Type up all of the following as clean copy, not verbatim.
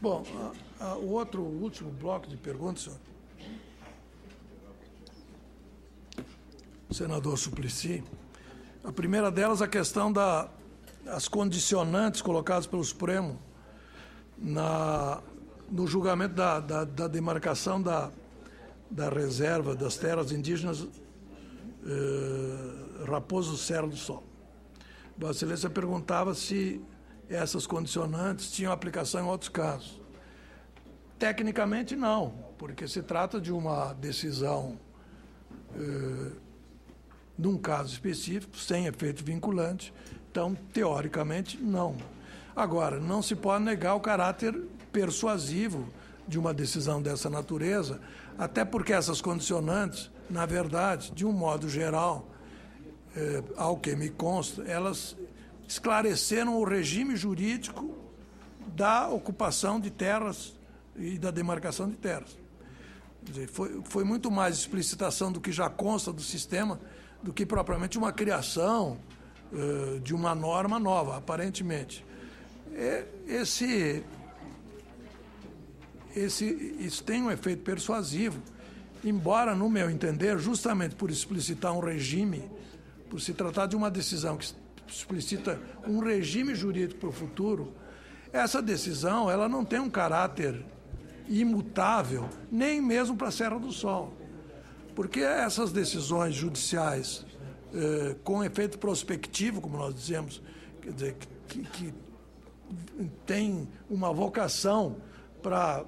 Bom, o último bloco de perguntas, senhor. Senador Suplicy. A primeira delas, a questão das condicionantes colocadas pelo Supremo no julgamento da demarcação da reserva das terras indígenas Raposo Serra do Sol. Vossa Excelência perguntava se essas condicionantes tinham aplicação em outros casos. Tecnicamente, não, porque se trata de uma decisão num caso específico, sem efeito vinculante, então, teoricamente, não. Agora, não se pode negar o caráter persuasivo de uma decisão dessa natureza, até porque essas condicionantes, na verdade, de um modo geral, ao que me consta, elas esclareceram o regime jurídico da ocupação de terras e da demarcação de terras. Quer dizer, foi muito mais explicitação do que já consta do sistema do que propriamente uma criação de uma norma nova, aparentemente. Isso tem um efeito persuasivo, embora, no meu entender, justamente por explicitar um regime, por se tratar de uma decisão que explicita um regime jurídico para o futuro, essa decisão ela não tem um caráter imutável, nem mesmo para a Serra do Sol. Porque essas decisões judiciais com efeito prospectivo, como nós dizemos, quer dizer, que tem uma vocação para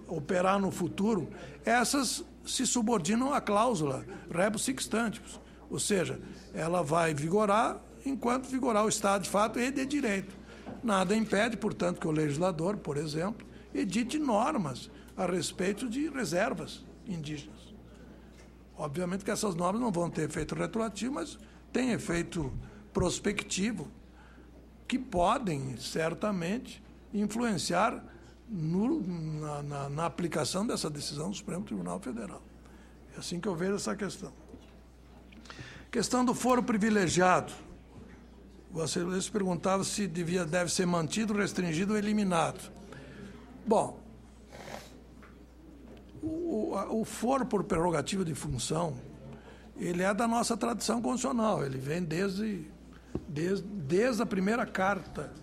operar no futuro, essas se subordinam à cláusula rebus sic stantibus, ou seja, ela vai vigorar enquanto vigorar o Estado de fato e de direito. Nada impede, portanto, que o legislador, por exemplo, edite normas a respeito de reservas indígenas. Obviamente que essas normas não vão ter efeito retroativo, mas têm efeito prospectivo, que podem, certamente, influenciar na aplicação dessa decisão do Supremo Tribunal Federal. É assim que eu vejo essa questão. Questão do foro privilegiado. Vossa Excelência perguntava se deve ser mantido, restringido ou eliminado. Bom, o foro por prerrogativa de função, ele é da nossa tradição constitucional, ele vem desde a primeira carta,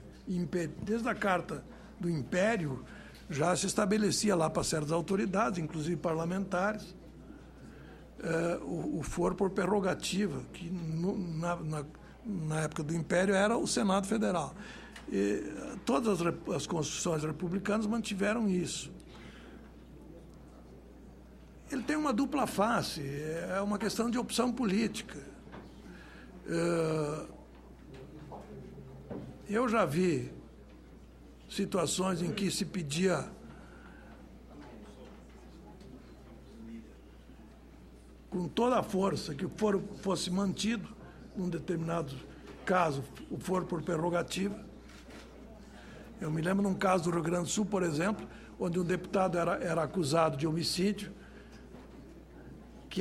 desde a Carta do Império, já se estabelecia lá para certas autoridades, inclusive parlamentares, o foro por prerrogativa, que na época do Império era o Senado Federal. E todas as constituições republicanas mantiveram isso. Ele tem uma dupla face, é uma questão de opção política. Eu já vi situações em que se pedia com toda a força que o foro fosse mantido, num determinado caso, o foro por prerrogativa. Eu me lembro num caso do Rio Grande do Sul, por exemplo, onde um deputado era acusado de homicídio, que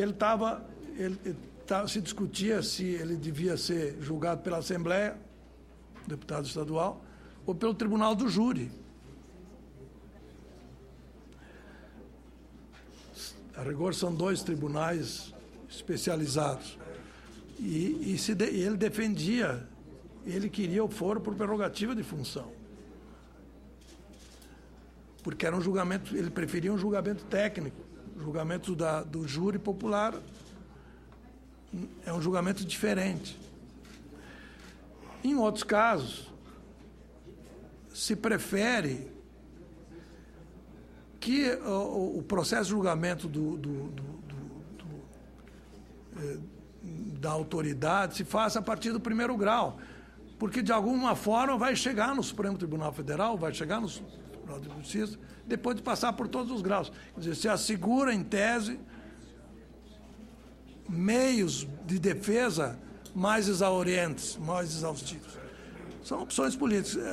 se discutia se ele devia ser julgado pela Assembleia, deputado estadual, ou pelo Tribunal do Júri. A rigor, são dois tribunais especializados. E ele defendia, ele queria o foro por prerrogativa de função. Porque era um julgamento, ele preferia um julgamento técnico. O julgamento do júri popular é um julgamento diferente. Em outros casos, se prefere que o processo de julgamento da autoridade se faça a partir do primeiro grau, porque de alguma forma vai chegar no Supremo Tribunal Federal, vai chegar no Tribunal de Justiça, depois de passar por todos os graus. Quer dizer, se assegura, em tese, meios de defesa mais exaurientes, mais exaustivos. São opções políticas.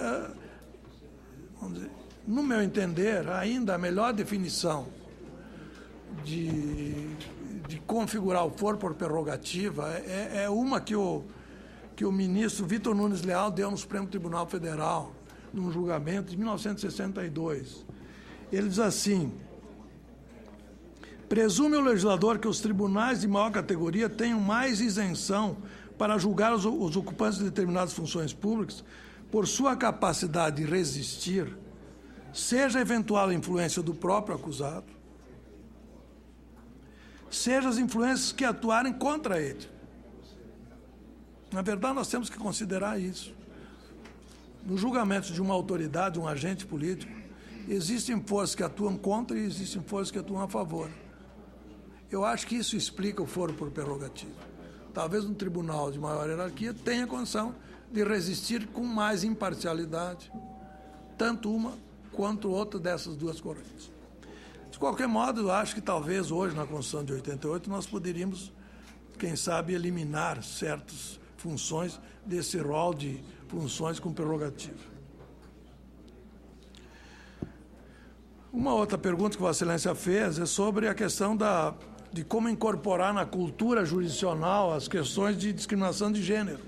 Vamos dizer, no meu entender, ainda a melhor definição de configurar o foro por prerrogativa é uma que o ministro Vitor Nunes Leal deu no Supremo Tribunal Federal, num julgamento de 1962. Ele diz assim: presume o legislador que os tribunais de maior categoria tenham mais isenção para julgar os ocupantes de determinadas funções públicas por sua capacidade de resistir, seja a eventual influência do próprio acusado, seja as influências que atuarem contra ele. Na verdade, nós temos que considerar isso. No julgamento de uma autoridade, um agente político, existem forças que atuam contra e existem forças que atuam a favor. Eu acho que isso explica o foro por prerrogativa. Talvez um tribunal de maior hierarquia tenha condição de resistir com mais imparcialidade, tanto uma quanto outra dessas duas correntes. De qualquer modo, eu acho que talvez hoje, na Constituição de 88, nós poderíamos, quem sabe, eliminar certas funções desse rol de funções com prerrogativa. Uma outra pergunta que Vossa Excelência fez é sobre a questão de como incorporar na cultura jurisdicional as questões de discriminação de gênero.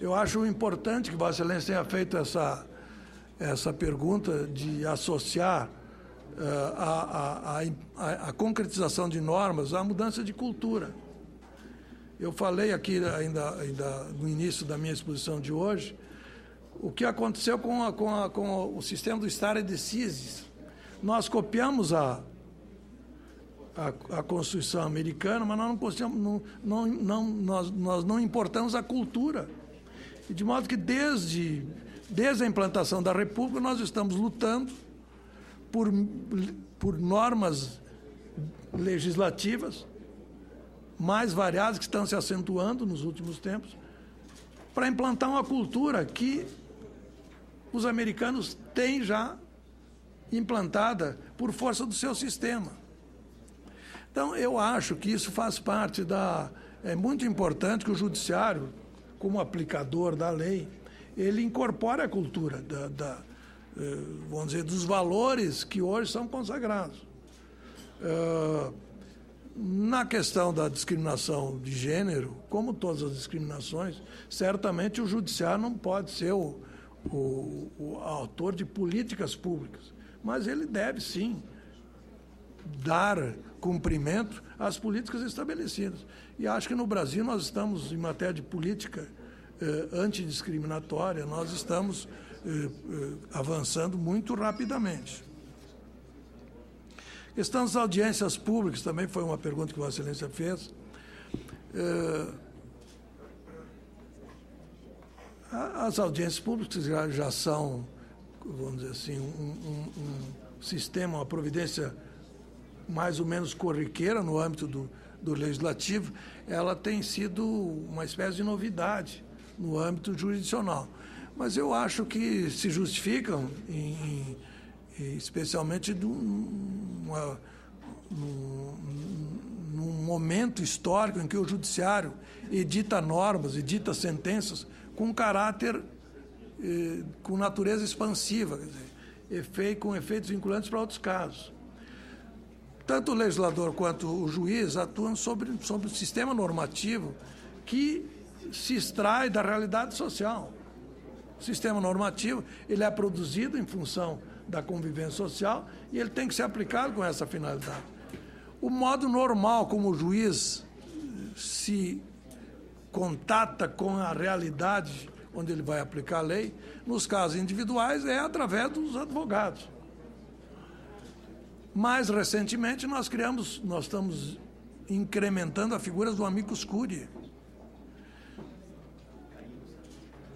Eu acho importante que Vossa Excelência tenha feito essa pergunta de associar a concretização de normas à mudança de cultura. Eu falei aqui ainda no início da minha exposição de hoje o que aconteceu com o sistema do stare decisis. Nós copiamos a Constituição americana, mas nós não importamos a cultura. E de modo que desde a implantação da República nós estamos lutando por normas legislativas mais variadas que estão se acentuando nos últimos tempos para implantar uma cultura que os americanos têm já implantada por força do seu sistema. Então, eu acho que isso faz parte É muito importante que o judiciário, como aplicador da lei, ele incorpore a cultura vamos dizer, dos valores que hoje são consagrados. Na questão da discriminação de gênero, como todas as discriminações, certamente o judiciário não pode ser o autor de políticas públicas, mas ele deve, sim, dar cumprimento às políticas estabelecidas. E acho que no Brasil nós estamos, em matéria de política antidiscriminatória, nós estamos avançando muito rapidamente. A questão das audiências públicas também foi uma pergunta que Vossa Excelência fez. As audiências públicas já são, vamos dizer assim, um sistema, uma providência mais ou menos corriqueira no âmbito do legislativo. Ela tem sido uma espécie de novidade no âmbito jurisdicional. Mas eu acho que se justificam, especialmente num momento histórico em que o judiciário edita normas, edita sentenças com caráter, com natureza expansiva, quer dizer, com efeitos vinculantes para outros casos. Tanto o legislador quanto o juiz atuam sobre o sistema normativo que se extrai da realidade social. O sistema normativo ele é produzido em função da convivência social e ele tem que ser aplicado com essa finalidade. O modo normal como o juiz se contata com a realidade onde ele vai aplicar a lei, nos casos individuais, é através dos advogados. Mais recentemente, nós estamos incrementando a figura do amicus curiae.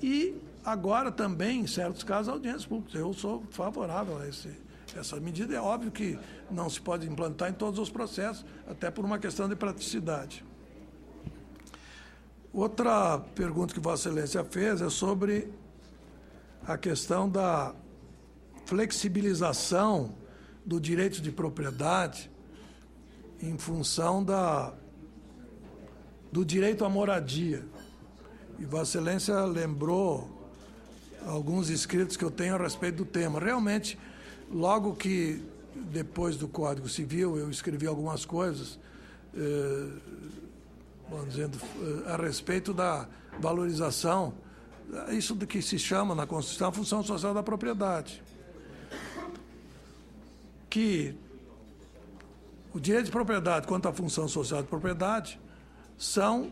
E agora também, em certos casos, audiências públicas. Eu sou favorável a essa medida. É óbvio que não se pode implantar em todos os processos, até por uma questão de praticidade. Outra pergunta que Vossa Excelência fez é sobre a questão da flexibilização do direito de propriedade em função do direito à moradia. E Vossa Excelência lembrou alguns escritos que eu tenho a respeito do tema. Realmente, logo que depois do Código Civil eu escrevi algumas coisas, vamos dizendo, a respeito da valorização isso do que se chama na Constituição a função social da propriedade. Que o direito de propriedade quanto à função social de propriedade estão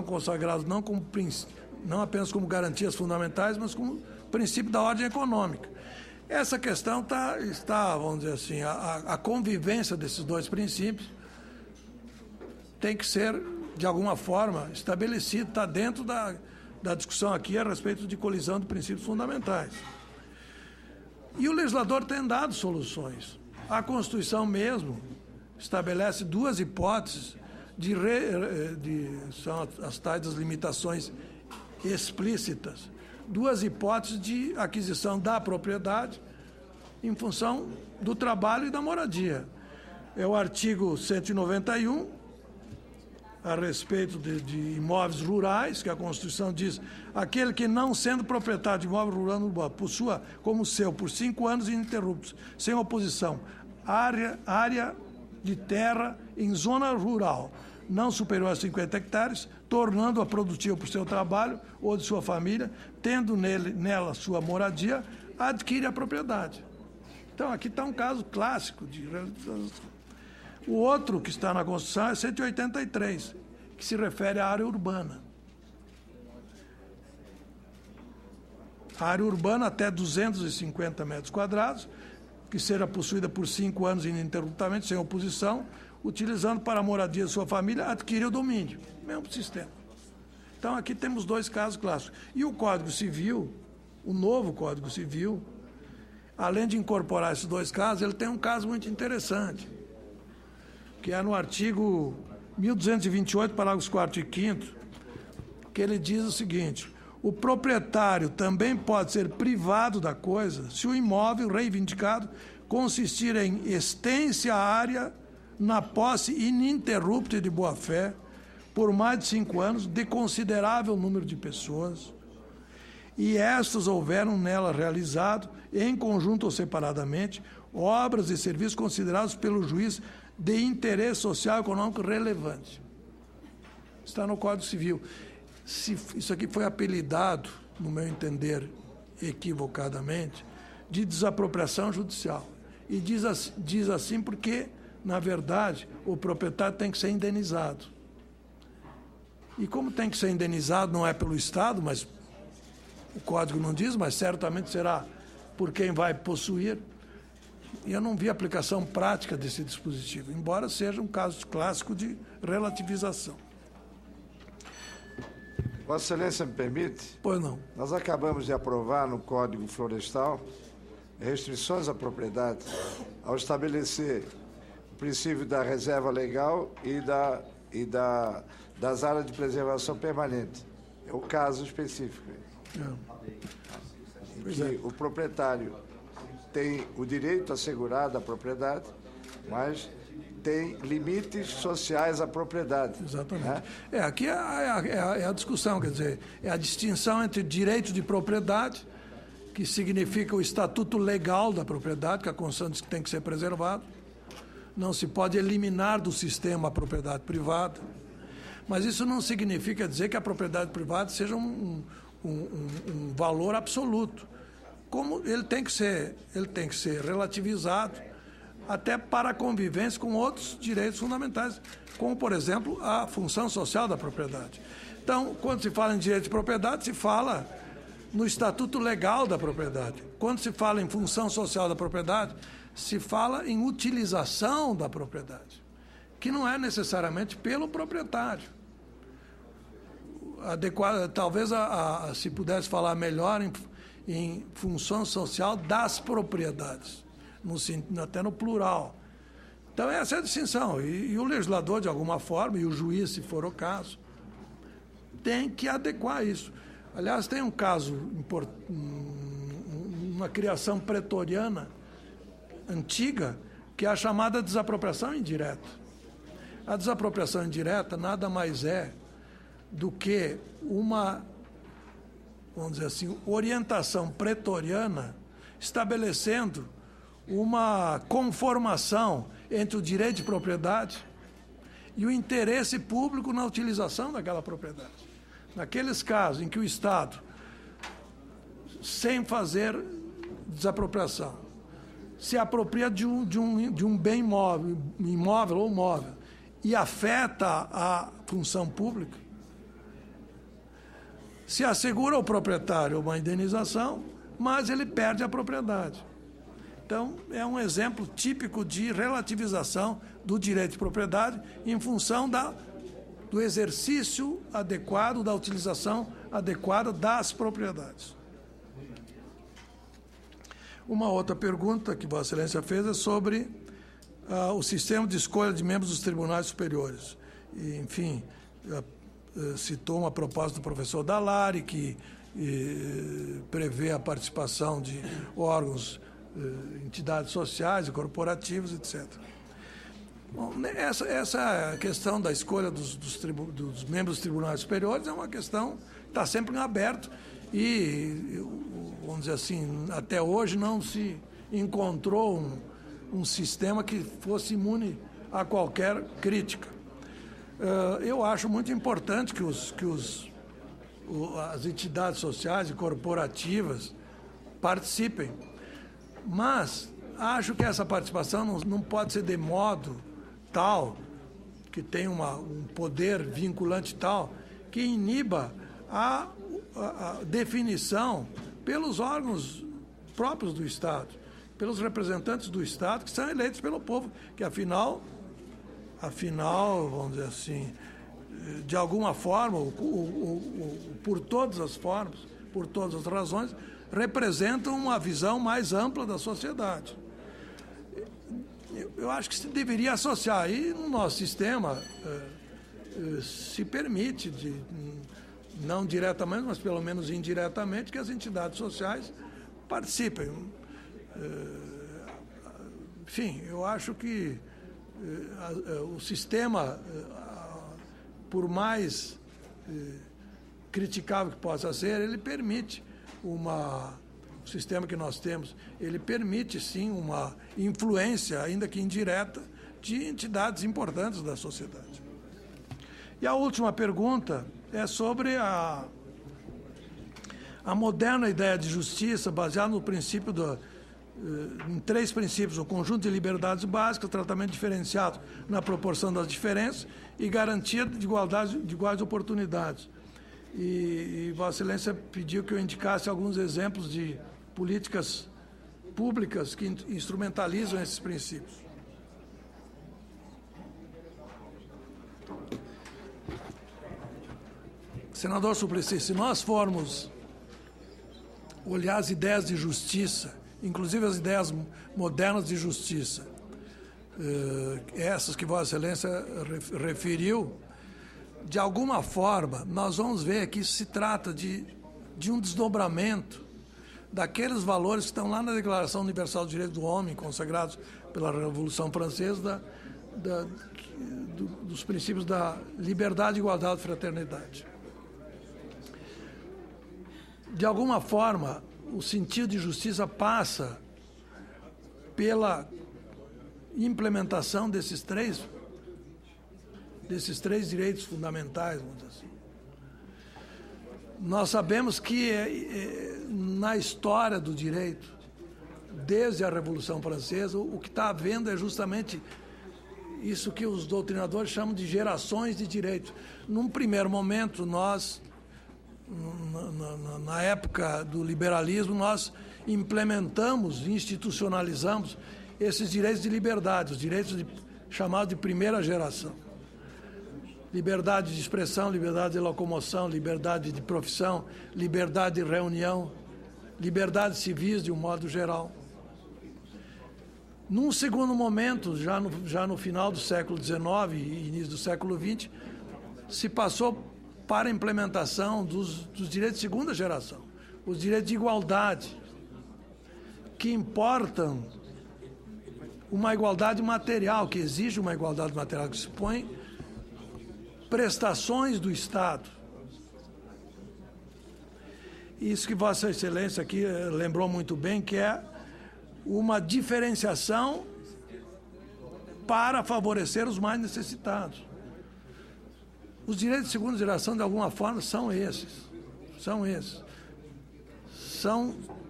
consagrados não apenas como garantias fundamentais, mas como princípio da ordem econômica. Essa questão está, vamos dizer assim, a convivência desses dois princípios tem que ser, de alguma forma, estabelecida, está dentro da discussão aqui a respeito de colisão de princípios fundamentais. E o legislador tem dado soluções. A Constituição mesmo estabelece duas hipóteses são as tais das limitações explícitas, duas hipóteses de aquisição da propriedade em função do trabalho e da moradia. É o artigo 191, a respeito de imóveis rurais, que a Constituição diz: aquele que, não sendo proprietário de imóvel rural urbano, possua como seu por 5 anos ininterruptos, sem oposição, área de terra em zona rural não superior a 50 hectares, tornando-a produtiva por seu trabalho ou de sua família, tendo nela sua moradia, adquire a propriedade. Então, aqui está um caso clássico de realização. O outro que está na Constituição é 183, que se refere à área urbana. A área urbana até 250 metros quadrados, que será possuída por 5 anos ininterruptamente, sem oposição, utilizando para a moradia de sua família, adquire o domínio. Mesmo sistema. Então, aqui temos dois casos clássicos. E o Código Civil, o novo Código Civil, além de incorporar esses dois casos, ele tem um caso muito interessante, que é no artigo 1228, parágrafos 4º e 5º, que ele diz o seguinte: o proprietário também pode ser privado da coisa se o imóvel reivindicado consistir em extensa área na posse ininterrupta e de boa-fé por mais de 5 anos de considerável número de pessoas, e estas houveram nela realizado, em conjunto ou separadamente, obras e serviços considerados pelo juiz de interesse social e econômico relevante. Está no Código Civil. Isso aqui foi apelidado, no meu entender, equivocadamente, de desapropriação judicial. E diz assim porque, na verdade, o proprietário tem que ser indenizado. E como tem que ser indenizado, não é pelo Estado, mas o Código não diz, mas certamente será por quem vai possuir. E eu não vi aplicação prática desse dispositivo, embora seja um caso clássico de relativização. Vossa Excelência me permite? Pois não. Nós acabamos de aprovar no Código Florestal restrições à propriedade ao estabelecer o princípio da reserva legal e das áreas de preservação permanente. É o caso específico. Em que o proprietário tem o direito assegurado à propriedade, mas tem limites sociais à propriedade. Exatamente. Né? Aqui é a discussão, quer dizer, é a distinção entre direito de propriedade, que significa o estatuto legal da propriedade, que a Constituição diz que tem que ser preservado. Não se pode eliminar do sistema a propriedade privada. Mas isso não significa dizer que a propriedade privada seja um valor absoluto. Como ele tem que ser relativizado até para a convivência com outros direitos fundamentais, como, por exemplo, a função social da propriedade. Então, quando se fala em direito de propriedade, se fala no estatuto legal da propriedade. Quando se fala em função social da propriedade, se fala em utilização da propriedade, que não é necessariamente pelo proprietário. Talvez se pudesse falar melhor em função social das propriedades, até no plural. Então, essa é a distinção. E o legislador, de alguma forma, e o juiz, se for o caso, tem que adequar isso. Aliás, tem um caso, uma criação pretoriana antiga, que é a chamada desapropriação indireta. A desapropriação indireta nada mais é do que uma, vamos dizer assim, orientação pretoriana estabelecendo uma conformação entre o direito de propriedade e o interesse público na utilização daquela propriedade. Naqueles casos em que o Estado sem fazer desapropriação. Se apropria de um bem imóvel ou móvel e afeta a função pública, se assegura ao proprietário uma indenização, mas ele perde a propriedade. Então, é um exemplo típico de relativização do direito de propriedade em função do exercício adequado, da utilização adequada das propriedades. Uma outra pergunta que Vossa Excelência fez é sobre o sistema de escolha de membros dos tribunais superiores. E, enfim, citou uma proposta do professor Dallari, que prevê a participação de órgãos, entidades sociais e corporativas, etc. Bom, essa questão da escolha dos membros dos tribunais superiores é uma questão que está sempre em aberto e, vamos dizer assim, até hoje não se encontrou um sistema que fosse imune a qualquer crítica. Eu acho muito importante que as entidades sociais e corporativas participem, mas acho que essa participação não pode ser de modo tal, que tem um poder vinculante tal, que iniba a definição pelos órgãos próprios do Estado, pelos representantes do Estado, que são eleitos pelo povo, que afinal, vamos dizer assim, de alguma forma, por todas as formas, por todas as razões, representam uma visão mais ampla da sociedade. Eu acho que se deveria associar. E no nosso sistema se permite, não diretamente, mas pelo menos indiretamente, que as entidades sociais participem. Enfim, eu acho que o sistema, por mais criticável que possa ser, ele permite o sistema que nós temos, ele permite sim uma influência, ainda que indireta, de entidades importantes da sociedade. E a última pergunta é sobre a moderna ideia de justiça baseada no princípio em 3 princípios: o conjunto de liberdades básicas, tratamento diferenciado na proporção das diferenças e garantia de iguais oportunidades. E Vossa Excelência pediu que eu indicasse alguns exemplos de políticas públicas que instrumentalizam esses princípios. Senador Suplicy, se nós formos olhar as ideias de justiça, inclusive as ideias modernas de justiça, essas que Vossa Excelência referiu, de alguma forma, nós vamos ver que isso se trata de um desdobramento daqueles valores que estão lá na Declaração Universal dos Direitos do Homem, consagrados pela Revolução Francesa, dos princípios da liberdade, igualdade e fraternidade. De alguma forma, o sentido de justiça passa pela implementação desses três direitos fundamentais, vamos dizer assim. Nós sabemos que na história do direito, desde a Revolução Francesa, o que está havendo é justamente isso que os doutrinadores chamam de gerações de direito. Num primeiro momento, nós, na época do liberalismo, nós implementamos, institucionalizamos esses direitos de liberdade, os direitos chamados de primeira geração. Liberdade de expressão, liberdade de locomoção, liberdade de profissão, liberdade de reunião, liberdades civis de um modo geral. Num segundo momento, já no final do século XIX e início do século XX, se passou para a implementação dos direitos de segunda geração, os direitos de igualdade, que importam uma igualdade material, que exige uma igualdade material, que supõe prestações do Estado. Isso que Vossa Excelência aqui lembrou muito bem, que é uma diferenciação para favorecer os mais necessitados. Os direitos de segunda geração, de alguma forma, são esses.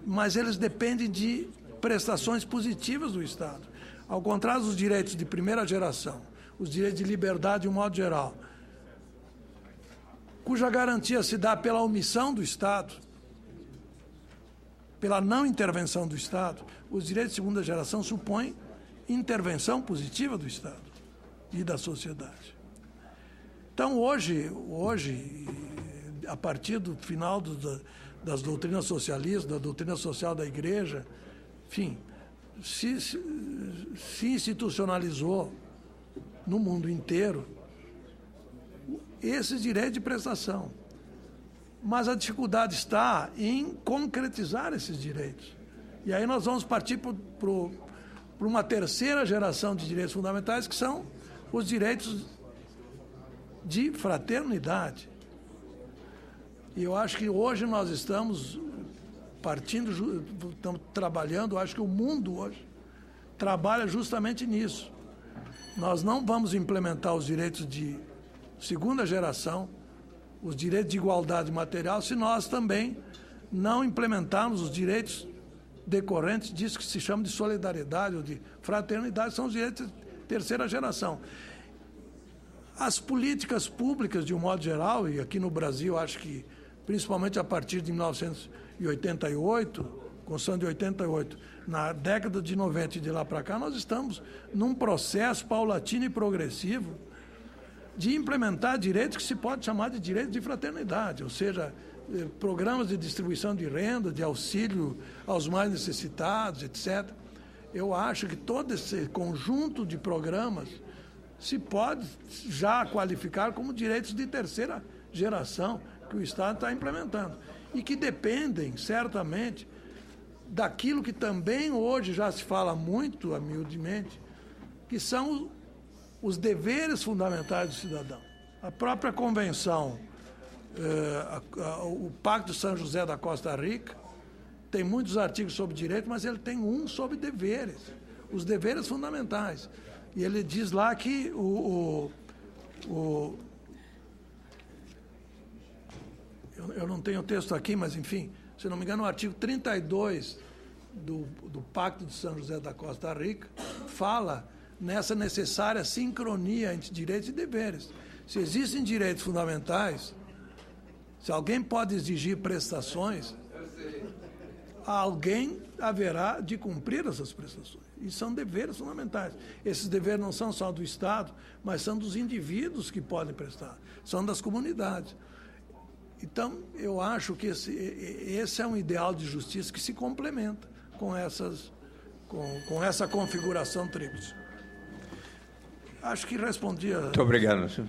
mas eles dependem de prestações positivas do Estado. Ao contrário dos direitos de primeira geração, os direitos de liberdade de um modo geral, cuja garantia se dá pela omissão do Estado, pela não intervenção do Estado, os direitos de segunda geração supõem intervenção positiva do Estado e da sociedade. Então, hoje a partir do final das doutrinas socialistas, da doutrina social da Igreja, enfim, se institucionalizou no mundo inteiro esses direitos de prestação. Mas a dificuldade está em concretizar esses direitos. E aí nós vamos partir para uma terceira geração de direitos fundamentais, que são os direitos de fraternidade. E eu acho que hoje nós estamos estamos trabalhando, acho que o mundo hoje trabalha justamente nisso. Nós não vamos implementar os direitos de segunda geração, os direitos de igualdade material, se nós também não implementarmos os direitos decorrentes disso que se chama de solidariedade ou de fraternidade, são os direitos de terceira geração. As políticas públicas, de um modo geral, e aqui no Brasil, acho que principalmente a partir de 1988, Constituição de 88, na década de 90 e de lá para cá, nós estamos num processo paulatino e progressivo de implementar direitos que se pode chamar de direitos de fraternidade, ou seja, programas de distribuição de renda, de auxílio aos mais necessitados, etc. Eu acho que todo esse conjunto de programas se pode já qualificar como direitos de terceira geração que o Estado está implementando e que dependem, certamente, daquilo que também hoje já se fala muito, humildemente, que são os deveres fundamentais do cidadão. A própria Convenção, o Pacto de São José da Costa Rica, tem muitos artigos sobre direito, mas ele tem um sobre deveres, os deveres fundamentais. E ele diz lá que eu não tenho o texto aqui, mas, enfim, se não me engano, o artigo 32 do Pacto de São José da Costa Rica fala nessa necessária sincronia entre direitos e deveres. Se existem direitos fundamentais, se alguém pode exigir prestações, alguém haverá de cumprir essas prestações. E são deveres fundamentais. Esses deveres não são só do Estado, mas são dos indivíduos que podem prestar, são das comunidades. Então, eu acho que esse é um ideal de justiça que se complementa com essa configuração tríplice. Acho que respondi a... Muito obrigado, senhor.